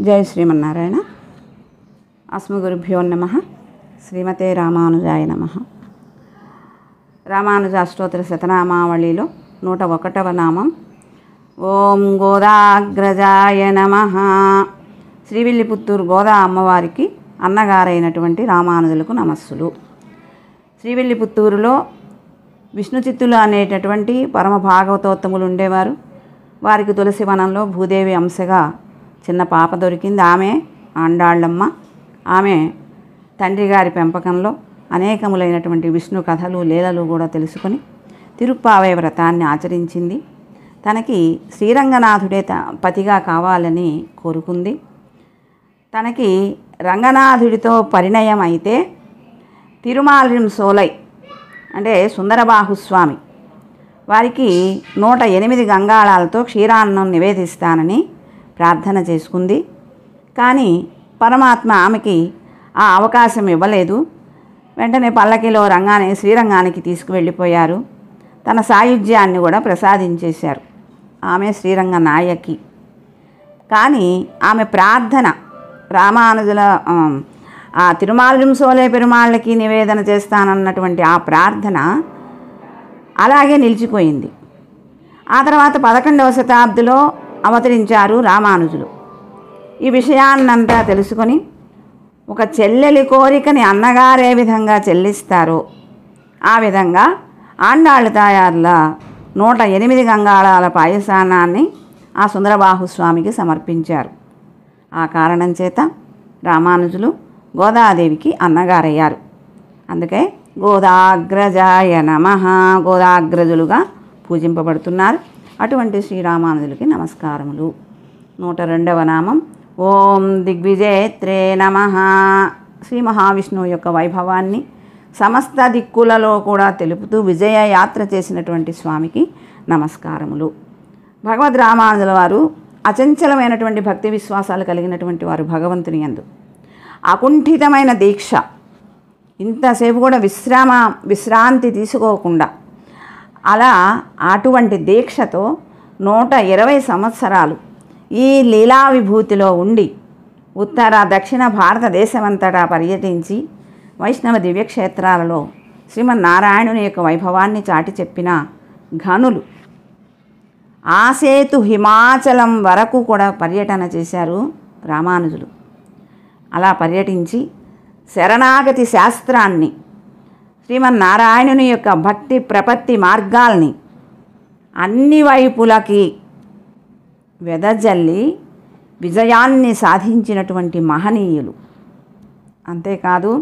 జై శ్రీమన్నారాయణ. అస్మగురుభ్యో నమః. శ్రీమతే రామానుజాయ నమః. రామానుజ అష్టోత్తర శతనామావళిలో 101వ నామం ఓం గోదాగ్రజాయ నమః. శ్రీవిల్లిపుత్తూరు గోదా అమ్మవారికి అన్నగారైనటువంటి రామానుజులకు నమస్సులు. శ్రీవిల్లిపుత్తూరులో విష్ణుచిత్తులు అనేటటువంటి పరమ భాగవతోత్తములు ఉండేవారు. వారికి తులసి వనంలో భూదేవి అంశగా చిన్న పాప దొరికింది. ఆమె ఆండాళ్ళమ్మ. ఆమె తండ్రి గారి పెంపకంలో అనేకములైనటువంటి విష్ణు కథలు లీలలు కూడా తెలుసుకొని తిరుప్పావై వ్రతాన్ని ఆచరించింది. తనకి శ్రీరంగనాథుడే పతిగా కావాలని కోరుకుంది. తనకి రంగనాథుడితో పరిణయం అయితే తిరుమాలిం సోలై అంటే సుందరబాహుస్వామి వారికి 108 గంగాళాలతో క్షీరాన్నం నివేదిస్తానని ప్రార్థన చేసుకుంది. కానీ పరమాత్మ ఆమెకి ఆ అవకాశం ఇవ్వలేదు. వెంటనే పల్లకిలో శ్రీరంగానికి తీసుకువెళ్ళిపోయారు. తన సాయుధ్యాన్ని కూడా ప్రసాదించేశారు. ఆమె శ్రీరంగ నాయకి. కానీ ఆమె ప్రార్థన రామానుజుల ఆ తిరుమాలిం సోలే పెరుమాళ్ళకి నివేదన చేస్తానన్నటువంటి ఆ ప్రార్థన అలాగే నిలిచిపోయింది. ఆ తర్వాత 11వ శతాబ్దిలో అవతరించారు రామానుజులు. ఈ విషయాన్నంతా తెలుసుకొని ఒక చెల్లెలి కోరికని అన్నగారు ఏ విధంగా చెల్లిస్తారో ఆ విధంగా ఆండాళ్ళ తాయార్ల 108 గంగాళాల పాయసానాన్ని ఆ సుందరబాహుస్వామికి సమర్పించారు. ఆ కారణం చేత రామానుజులు గోదాదేవికి అన్నగారయ్యారు. అందుకే గోదాగ్రజాయ నమః, గోదాగ్రజులుగా పూజింపబడుతున్నారు. అటువంటి శ్రీరామానుజులకి నమస్కారములు. 102వ నామం ఓం దిగ్విజేత్రే నమః. శ్రీ మహావిష్ణువు యొక్క వైభవాన్ని సమస్త దిక్కులలో కూడా తెలుపుతూ విజయ యాత్ర చేసినటువంటి స్వామికి నమస్కారములు. భగవద్ రామానుజుల వారు అచంచలమైనటువంటి భక్తి విశ్వాసాలు కలిగినటువంటి వారు. భగవంతుని యందు అకుంఠితమైన దీక్ష, ఇంతసేపు కూడా విశ్రాంతి తీసుకోకుండా అలా అటువంటి దీక్షతో 120 సంవత్సరాలు ఈ లీలా విభూతిలో ఉండి ఉత్తర దక్షిణ భారతదేశమంతటా పర్యటించి వైష్ణవ దివ్యక్షేత్రాలలో శ్రీమన్నారాయణుని యొక్క వైభవాన్ని చాటి చెప్పిన ఘనులు. ఆసేతు హిమాచలం వరకు కూడా పర్యటన చేశారు రామానుజులు. అలా పర్యటించి శరణాగతి శాస్త్రాన్ని, శ్రీమన్నారాయణుని యొక్క భక్తి ప్రపత్తి మార్గాల్ని అన్ని వైపులకి వెదజల్లి విజయాన్ని సాధించినటువంటి మహనీయులు. అంతేకాదు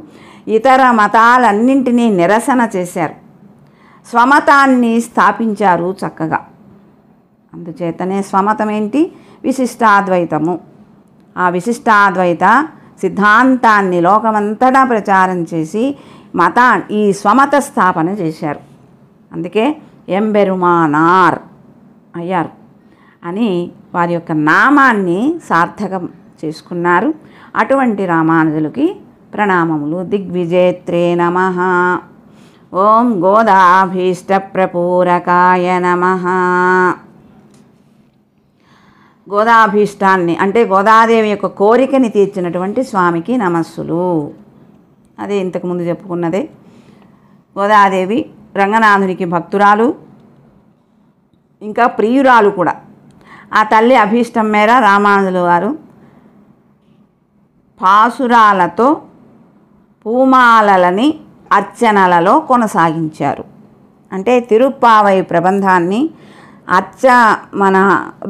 ఇతర మతాలన్నింటినీ నిరసన చేశారు. స్వమతాన్ని స్థాపించారు చక్కగా. అందుచేతనే స్వమతం ఏంటి? విశిష్టాద్వైతము. ఆ విశిష్టాద్వైత సిద్ధాంతాన్ని లోకమంతటా ప్రచారం చేసి ఈ స్వమత స్థాపన చేశారు. అందుకే ఎంబెరుమానార్ అయ్యారు అని వారి యొక్క నామాన్ని సార్థకం చేసుకున్నారు. అటువంటి రామానుజులకి ప్రణామములు. దిగ్విజేత్రే నమః. ఓం గోదాభీష్ట ప్రపూరకాయ నమః. గోదాభీష్టాన్ని అంటే గోదాదేవి యొక్క కోరికని తీర్చినటువంటి స్వామికి నమస్సులు. అదే ఇంతకుముందు చెప్పుకున్నదే. గోదాదేవి రంగనాథునికి భక్తురాలు, ఇంకా ప్రియురాలు కూడా. ఆ తల్లి అభీష్టం మేర రామానుజుల వారు పాసురాలతో పూమాలలని అర్చనలలో కొనసాగించారు. అంటే తిరుప్పావై ప్రబంధాన్ని మన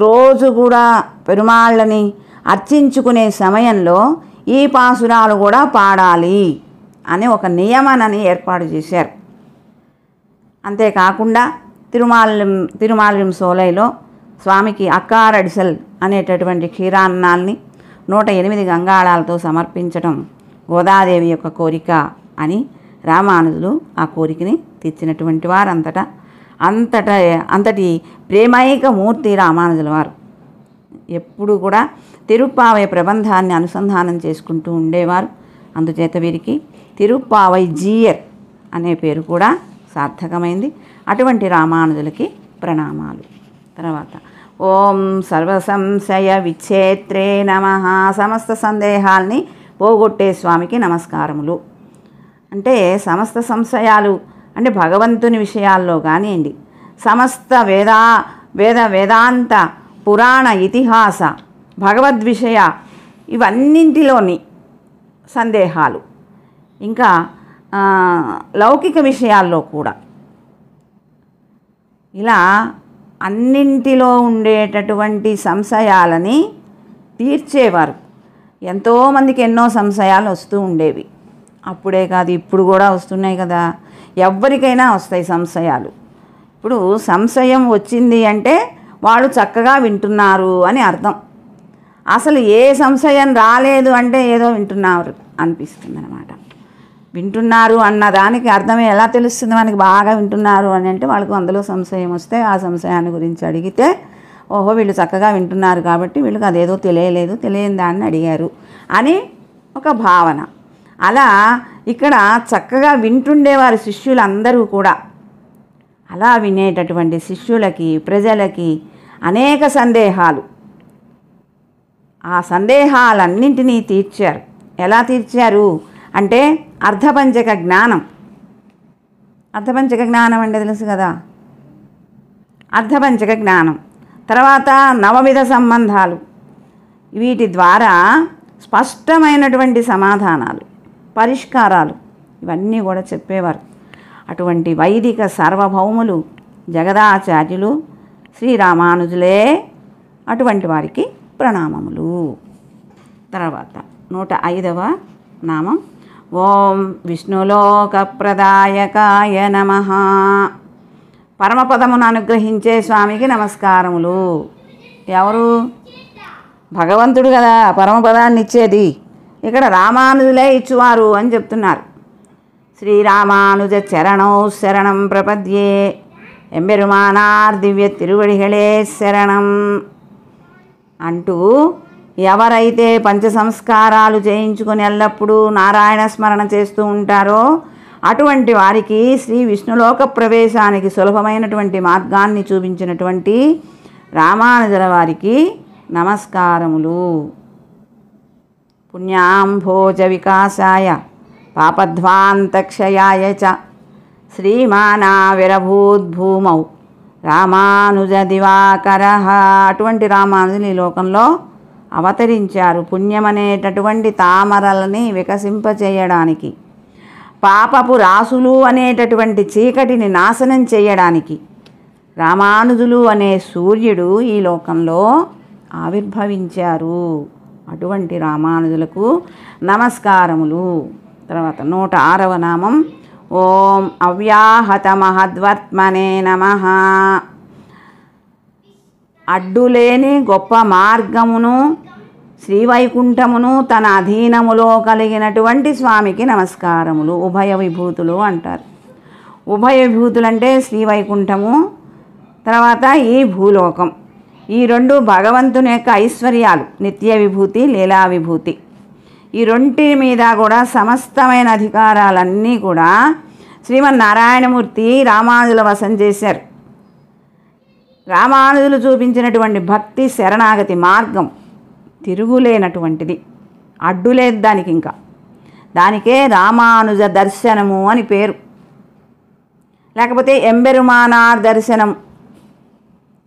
రోజు కూడా పెరుమాళ్ళని అర్చించుకునే సమయంలో ఈ పాసురాలు కూడా పాడాలి అని ఒక నియమనని ఏర్పాటు చేశారు. అంతేకాకుండా తిరుమాలిం సోలైలో స్వామికి అక్కారడిసల్ అనేటటువంటి క్షీరాన్నాల్ని 108 గంగాళాలతో సమర్పించడం గోదాదేవి యొక్క కోరిక అని రామానుజులు ఆ కోరికని తీర్చినటువంటి వారు. అంతటి ప్రేమైక మూర్తి రామానుజుల వారు. ఎప్పుడు కూడా తిరుప్పావై ప్రబంధాన్ని అనుసంధానం చేసుకుంటూ ఉండేవారు. అందుచేత వీరికి తిరుప్పావై జీయర్ అనే పేరు కూడా సార్థకమైంది. అటువంటి రామానుజులకి ప్రణామాలు. తర్వాత ఓం సర్వసంశయ విచ్ఛేత్రే నమః. సమస్త సందేహాల్ని పోగొట్టే స్వామికి నమస్కారములు. అంటే సమస్త సంశయాలు అంటే భగవంతుని విషయాల్లో కానివ్వండి, సమస్త వేదాంత పురాణ ఇతిహాస భగవద్విషయ ఇవన్నింటిలోని సందేహాలు, ఇంకా లౌకిక విషయాల్లో కూడా ఇలా అన్నింటిలో ఉండేటటువంటి సంశయాలని తీర్చేవారు. ఎంతోమందికి ఎన్నో సంశయాలు వస్తూ ఉండేవి. అప్పుడే కాదు, ఇప్పుడు కూడా వస్తున్నాయి కదా. ఎవరికైనా వస్తాయి సంశయాలు. ఇప్పుడు సంశయం వచ్చింది అంటే వాళ్ళు చక్కగా వింటున్నారు అని అర్థం. అసలు ఏ సంశయం రాలేదు అంటే ఏదో వింటున్నారు అనిపిస్తుంది అన్నమాట. వింటున్నారు అన్న దానికి అర్థమే ఎలా తెలుస్తుంది మనకి? బాగా వింటున్నారు అని అంటే వాళ్ళకు అందులో సంశయం వస్తే ఆ సంశయాన్ని గురించి అడిగితే, ఓహో వీళ్ళు చక్కగా వింటున్నారు కాబట్టి వీళ్ళకి అదేదో తెలియని దాన్ని అడిగారు అని ఒక భావన. అలా ఇక్కడ చక్కగా వింటుండేవారు శిష్యులందరూ కూడా. అలా వినేటటువంటి శిష్యులకి, ప్రజలకి అనేక సందేహాలు, ఆ సందేహాలన్నింటినీ తీర్చారు. ఎలా తీర్చారు అంటే అర్ధపంచక జ్ఞానం. అర్ధపంచక జ్ఞానం అంటే తెలుసు కదా. అర్ధపంచక జ్ఞానం తర్వాత నవవిధ సంబంధాలు, వీటి ద్వారా స్పష్టమైనటువంటి సమాధానాలు, పరిష్కారాలు ఇవన్నీ కూడా చెప్పేవారు. అటువంటి వైదిక సార్వభౌములు జగదాచార్యులు శ్రీరామానుజులే. అటువంటి వారికి ప్రణామములు. తర్వాత 105వ నామం ఓం విష్ణులోకప్రదాయకాయ నమః. పరమపదమును అనుగ్రహించే స్వామికి నమస్కారములు. ఎవరు? భగవంతుడు కదా పరమపదాన్ని ఇచ్చేది. ఇక్కడ రామానుజులే ఇచ్చువారు అని చెప్తున్నారు. శ్రీరామానుజ చరణౌ శరణం ప్రపద్యే, ఎంబెరుమానార్ దివ్య తిరువడిகளே శరణం అంటూ ఎవరైతే పంచ సంస్కారాలు చేయించుకొని ఎల్లప్పుడూ నారాయణ స్మరణ చేస్తూ ఉంటారో అటువంటి వారికి శ్రీ విష్ణులోక ప్రవేశానికి సులభమైనటువంటి మార్గాన్ని చూపించినటువంటి రామానుజుల వారికి నమస్కారములు. పుణ్యాంభోజ వికాసాయ పాపధ్వాంతక్షయాయ చ శ్రీమానావిరభూద్భూమౌ రామానుజ దివాకర. అటువంటి రామానుజులు ఈ లోకంలో అవతరించారు. పుణ్యమనేటటువంటి తామరలని వికసింపచేయడానికి, పాపపు రాసులు అనేటటువంటి చీకటిని నాశనం చేయడానికి రామానుజులు అనే సూర్యుడు ఈ లోకంలో ఆవిర్భవించారు. అటువంటి రామానుజులకు నమస్కారములు. తర్వాత 106వ నామం ఓం అవ్యాహత మహద్వర్త్మనే నమః. అడ్డులేని గొప్ప మార్గమును శ్రీవైకుంఠమును తన అధీనములో కలిగినటువంటి స్వామికి నమస్కారములు. ఉభయ విభూతులు అంటారు. ఉభయ విభూతులు అంటే శ్రీవైకుంఠము, తర్వాత ఈ భూలోకం. ఈ రెండు భగవంతుని యొక్క ఐశ్వర్యాలు, నిత్య విభూతి, లీలా విభూతి. ఈ రెంటి మీద కూడా సమస్తమైన అధికారాలన్నీ కూడా శ్రీమన్నారాయణమూర్తి రామానుజుల వశం చేశారు. రామానుజులు చూపించినటువంటి భక్తి శరణాగతి మార్గం తిరుగులేనటువంటిది, అడ్డులేదు దానికి. ఇంకా దానికే రామానుజ దర్శనము అని పేరు, లేకపోతే ఎంబెరుమానార్ దర్శనం.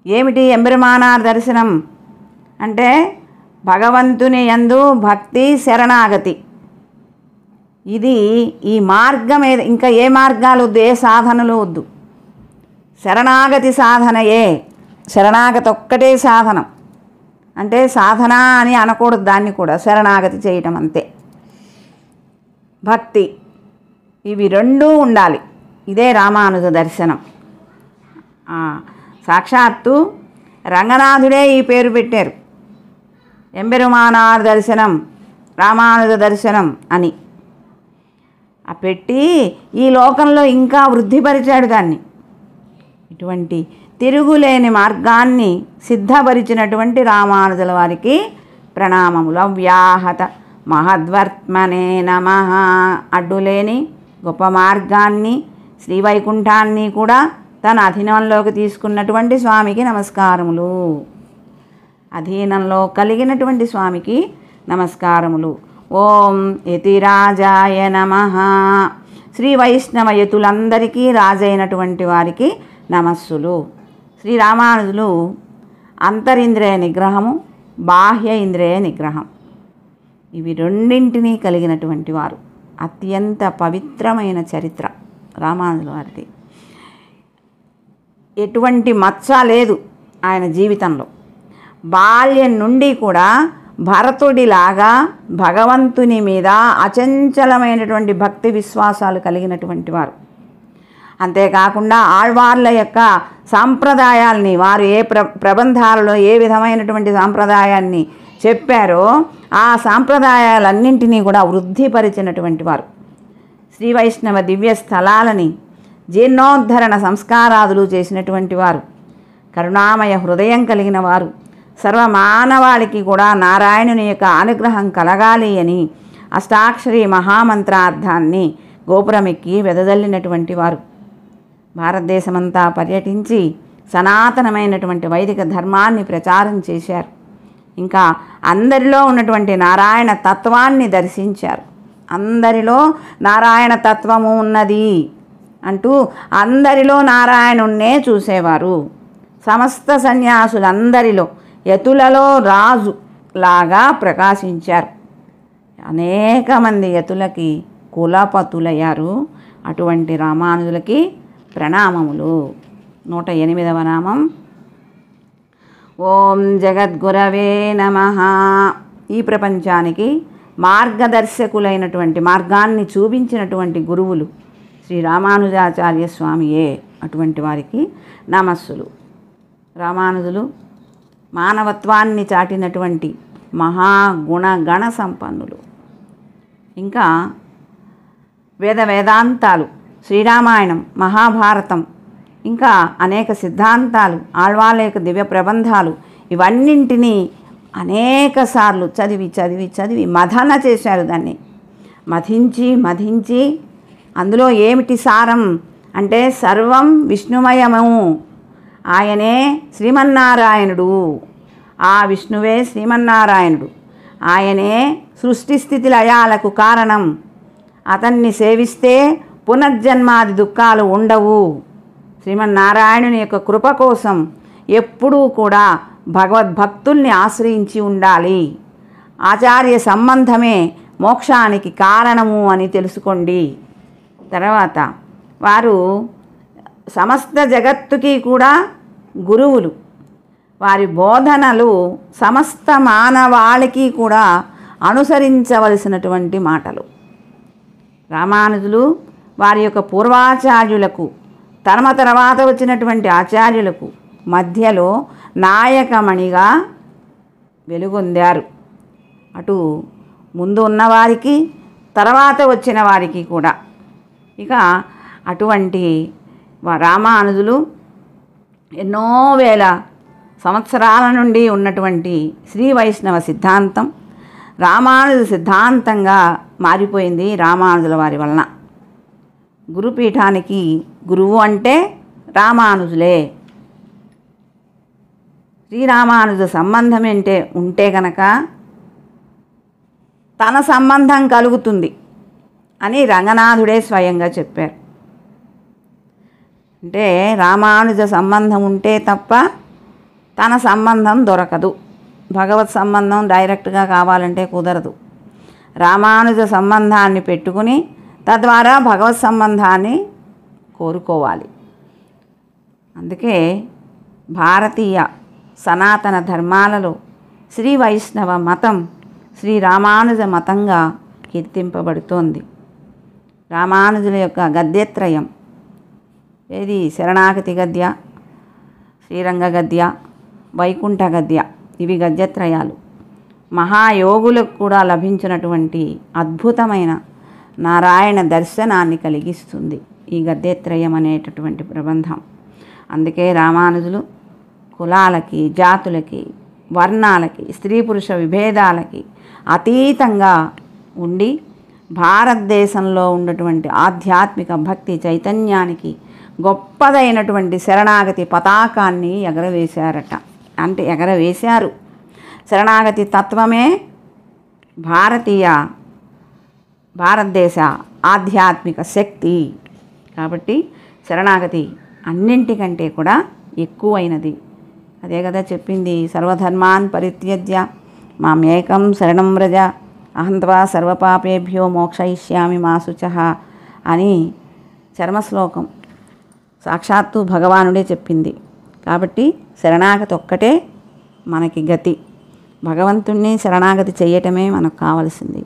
ఏమిటి ఎంబెరుమానార్ దర్శనం అంటే భగవంతుని యందు భక్తి శరణాగతి. ఇది ఈ మార్గం. ఇంకా ఏ మార్గాలు వద్దు, ఏ సాధనలు వద్దు. శరణాగతి సాధనయే. శరణాగతి ఒక్కటే సాధనం. అంటే సాధన అని అనకూడదు దాన్ని కూడా, శరణాగతి చేయటం అంతే. భక్తి, ఇవి రెండూ ఉండాలి. ఇదే రామానుజ దర్శనం. సాక్షాత్తు రంగనాథుడే ఈ పేరు పెట్టారు, ఎంబెరుమానార్ దర్శనం, రామానుజ దర్శనం అని. పెట్టి ఈ లోకంలో ఇంకా వృద్ధిపరిచాడు దాన్ని. ఇటువంటి తిరుగులేని మార్గాన్ని సిద్ధపరిచినటువంటి రామానుజుల వారికి ప్రణామములు. అవ్యాహత మహద్వర్త్మనే నమః. అడ్డులేని గొప్ప మార్గాన్ని, శ్రీవైకుంఠాన్ని కూడా తన అధీనంలోకి తీసుకున్నటువంటి స్వామికి నమస్కారములు. అధీనంలో కలిగినటువంటి స్వామికి నమస్కారములు. ఓం యతిరాజాయ నమః. శ్రీ వైష్ణవ యతులందరికీ రాజైనటువంటి వారికి నమస్సులు. శ్రీ రామానుజులు అంతరింద్రియ నిగ్రహము, బాహ్య ఇంద్రియ నిగ్రహం, ఇవి రెండింటినీ కలిగినటువంటి వారు. అత్యంత పవిత్రమైన చరిత్ర రామానుజుల వారిది. ఎటువంటి మచ్చ లేదు ఆయన జీవితంలో. బాల్యం నుండి కూడా భరతుడిలాగా భగవంతుని మీద అచంచలమైనటువంటి భక్తి విశ్వాసాలు కలిగినటువంటి వారు. అంతేకాకుండా ఆళ్వార్ల యొక్క సాంప్రదాయాల్ని, వారు ఏ ప్రబంధాలలో ఏ విధమైనటువంటి సాంప్రదాయాన్ని చెప్పారో ఆ సాంప్రదాయాలన్నింటినీ కూడా వృద్ధిపరిచినటువంటి వారు. శ్రీ వైష్ణవ దివ్య స్థలాలని జీర్ణోద్ధరణ సంస్కారాదులు చేసినటువంటి వారు. కరుణామయ హృదయం కలిగిన వారు. సర్వమానవాళికి కూడా నారాయణుని యొక్క అనుగ్రహం కలగాలి అని అష్టాక్షరి మహామంత్రార్థాన్ని గోపురమెక్కి వెదజల్లినటువంటి వారు. భారతదేశమంతా పర్యటించి సనాతనమైనటువంటి వైదిక ధర్మాన్ని ప్రచారం చేశారు. ఇంకా అందరిలో ఉన్నటువంటి నారాయణ తత్వాన్ని దర్శించారు. అందరిలో నారాయణ తత్వము ఉన్నది అంటూ అందరిలో నారాయణున్నే చూసేవారు. సమస్త సన్యాసులందరిలో యతులలో రాజు లాగా ప్రకాశించారు. అనేక మంది యతులకి కులపతులయ్యారు. అటువంటి రామానుజులకి ప్రణామములు. 108వ నామం ఓం జగద్గురవే నమః. ఈ ప్రపంచానికి మార్గదర్శకులైనటువంటి, మార్గాన్ని చూపించినటువంటి గురువులు శ్రీ రామానుజాచార్య స్వామియే. అటువంటి వారికి నమస్సులు. రామానుజులు మానవత్వాన్ని చాటినటువంటి మహాగుణగణ సంపన్నులు. ఇంకా వేదాంతాలు, శ్రీరామాయణం, మహాభారతం, ఇంకా అనేక సిద్ధాంతాలు, ఆళ్వార్ల యొక్క దివ్య ప్రబంధాలు, ఇవన్నింటినీ అనేక సార్లు చదివి మథన చేశారు. దాన్ని మధించి అందులో ఏమిటి సారం అంటే సర్వం విష్ణుమయము. ఆయనే శ్రీమన్నారాయణుడు. ఆ విష్ణువే శ్రీమన్నారాయణుడు. ఆయనే సృష్టి స్థితి లయాలకు కారణం. అతన్ని సేవిస్తే పునర్జన్మాది దుఃఖాలు ఉండవు. శ్రీమన్నారాయణుని యొక్క కృప కోసం ఎప్పుడూ కూడా భగవద్భక్తుల్ని ఆశ్రయించి ఉండాలి. ఆచార్య సంబంధమే మోక్షానికి కారణము అని తెలుసుకోండి. తర్వాత వారు సమస్త జగత్తుకి కూడా గురువులు. వారి బోధనలు సమస్త మానవాళికి కూడా అనుసరించవలసినటువంటి మాటలు. రామానుజులు వారి యొక్క పూర్వాచార్యులకు, తర్వాత వచ్చినటువంటి ఆచార్యులకు మధ్యలో నాయకమణిగా వెలుగొందారు. అటు ముందు ఉన్నవారికి, తర్వాత వచ్చిన వారికి కూడా. ఇక అటువంటి రామానుజులు ఎన్నో వేల సంవత్సరాల నుండి ఉన్నటువంటి శ్రీ వైష్ణవ సిద్ధాంతం రామానుజ సిద్ధాంతంగా మారిపోయింది రామానుజుల వారి వలన. గురుపీఠానికి గురువు అంటే రామానుజులే. శ్రీరామానుజ సంబంధం అంటే ఉంటే గనక తన సంబంధం కలుగుతుంది అని రంగనాథుడే స్వయంగా చెప్పారు. అంటే రామానుజ సంబంధం ఉంటే తప్ప తన సంబంధం దొరకదు. భగవత్ సంబంధం డైరెక్ట్గా కావాలంటే కుదరదు. రామానుజ సంబంధాన్ని పెట్టుకుని తద్వారా భగవత్ సంబంధాన్ని కోరుకోవాలి. అందుకే భారతీయ సనాతన ధర్మాలలో శ్రీ వైష్ణవ మతం శ్రీ రామానుజ మతంగా కీర్తింపబడుతోంది. రామానుజుల యొక్క గద్యత్రయం ఏది శరణాగతి గద్య, శ్రీరంగ గద్య, వైకుంఠ గద్య, ఇవి గద్యత్రయాలు. మహాయోగులకు కూడా లభించినటువంటి అద్భుతమైన నారాయణ దర్శనాన్ని కలిగిస్తుంది ఈ గద్యత్రయం అనేటటువంటి ప్రబంధం. అందుకే రామానుజులు కులాలకి, జాతులకి, వర్ణాలకి, స్త్రీ పురుష విభేదాలకి అతీతంగా ఉండి భారతదేశంలో ఉన్నటువంటి ఆధ్యాత్మిక భక్తి చైతన్యానికి గొప్పదైనటువంటి శరణాగతి పతాకాన్ని ఎగరవేశారట. అంటే ఎగరవేశారు శరణాగతి తత్వమే భారతదేశ ఆధ్యాత్మిక శక్తి. కాబట్టి శరణాగతి అన్నింటికంటే కూడా ఎక్కువైనది. అదే కదా చెప్పింది, సర్వధర్మాన్ పరిత్యజ్య మామేకం శరణం వ్రజ అహంత్వా సర్వపాపేభ్యో మోక్షయిష్యామి మా శుచః అని చర్మశ్లోకం సాక్షాత్తు భగవానుడే చెప్పింది. కాబట్టి శరణాగతి ఒక్కటే మనకి గతి. భగవంతుణ్ణి శరణాగతి చేయటమే మనకు కావలసింది.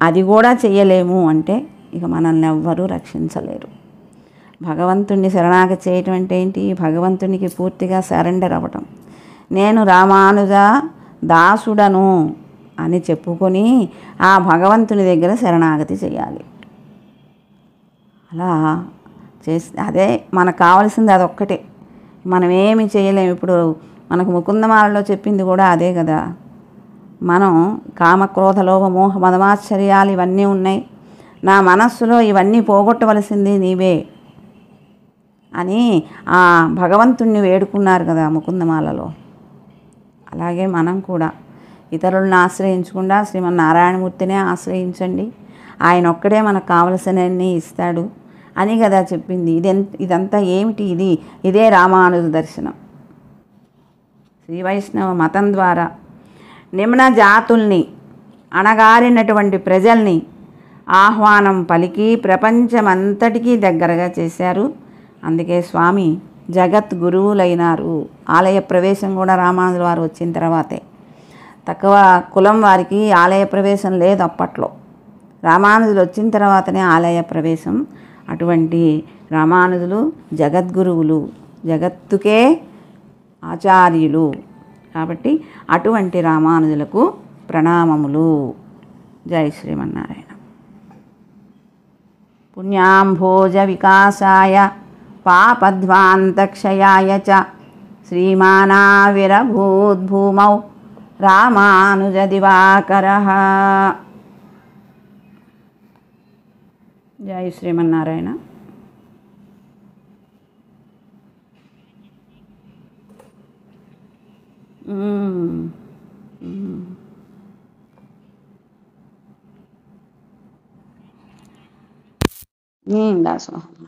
అది కూడా చెయ్యలేము అంటే ఇక మనల్ని ఎవ్వరూ రక్షించలేరు. భగవంతుణ్ణి శరణాగతి చేయటం అంటే ఏంటి? భగవంతునికి పూర్తిగా సరెండర్ అవ్వటం. నేను రామానుజ దాసుడను అని చెప్పుకొని ఆ భగవంతుని దగ్గర శరణాగతి చేయాలి. అలా చేస్తే అదే మనకు కావాల్సింది, అదొక్కటే. మనం ఏమి చేయలేము. ఇప్పుడు మనకు ముకుందమాలలో చెప్పింది కూడా అదే కదా. మనం కామక్రోధ లోభ మోహ మదమాశ్చర్యాలు ఇవన్నీ ఉన్నాయి, నా మనస్సులో ఇవన్నీ పోగొట్టవలసింది నీవే అని ఆ భగవంతుణ్ణి వేడుకున్నారు కదా ముకుందమాలలో. అలాగే మనం కూడా ఇతరులను ఆశ్రయించకుండా శ్రీమన్నారాయణమూర్తినే ఆశ్రయించండి, ఆయన ఒక్కడే మనకు కావలసినవన్నీ ఇస్తాడు అని కదా చెప్పింది. ఇదంతా ఏమిటి? ఇదే రామానుజ దర్శనం. శ్రీ వైష్ణవ మతం ద్వారా నిమ్న జాతుల్ని, అణగారినటువంటి ప్రజల్ని ఆహ్వానం పలికి ప్రపంచమంతటికీ దగ్గరగా చేశారు. అందుకే స్వామి జగద్గురువులైనారు. ఆలయ ప్రవేశం కూడా రామానుజుల వారు వచ్చిన తర్వాతే. తక్కువ కులం వారికి ఆలయ ప్రవేశం లేదు అప్పట్లో. రామానుజులు వచ్చిన తర్వాతనే ఆలయ ప్రవేశం. అటువంటి రామానుజులు జగద్గురువులు, జగత్తుకే ఆచార్యులు. కాబట్టి అటువంటి రామానుజులకు ప్రణామములు. జై శ్రీమన్నారాయణ. పుణ్యాంభోజ వికాసాయ పాపధ్వాంతక్షయాయ చ శ్రీమానావిరభూద్భూమౌ రామానుజ దివాకరః. జై శ్రీమన్నారాయణ. దాసోహం.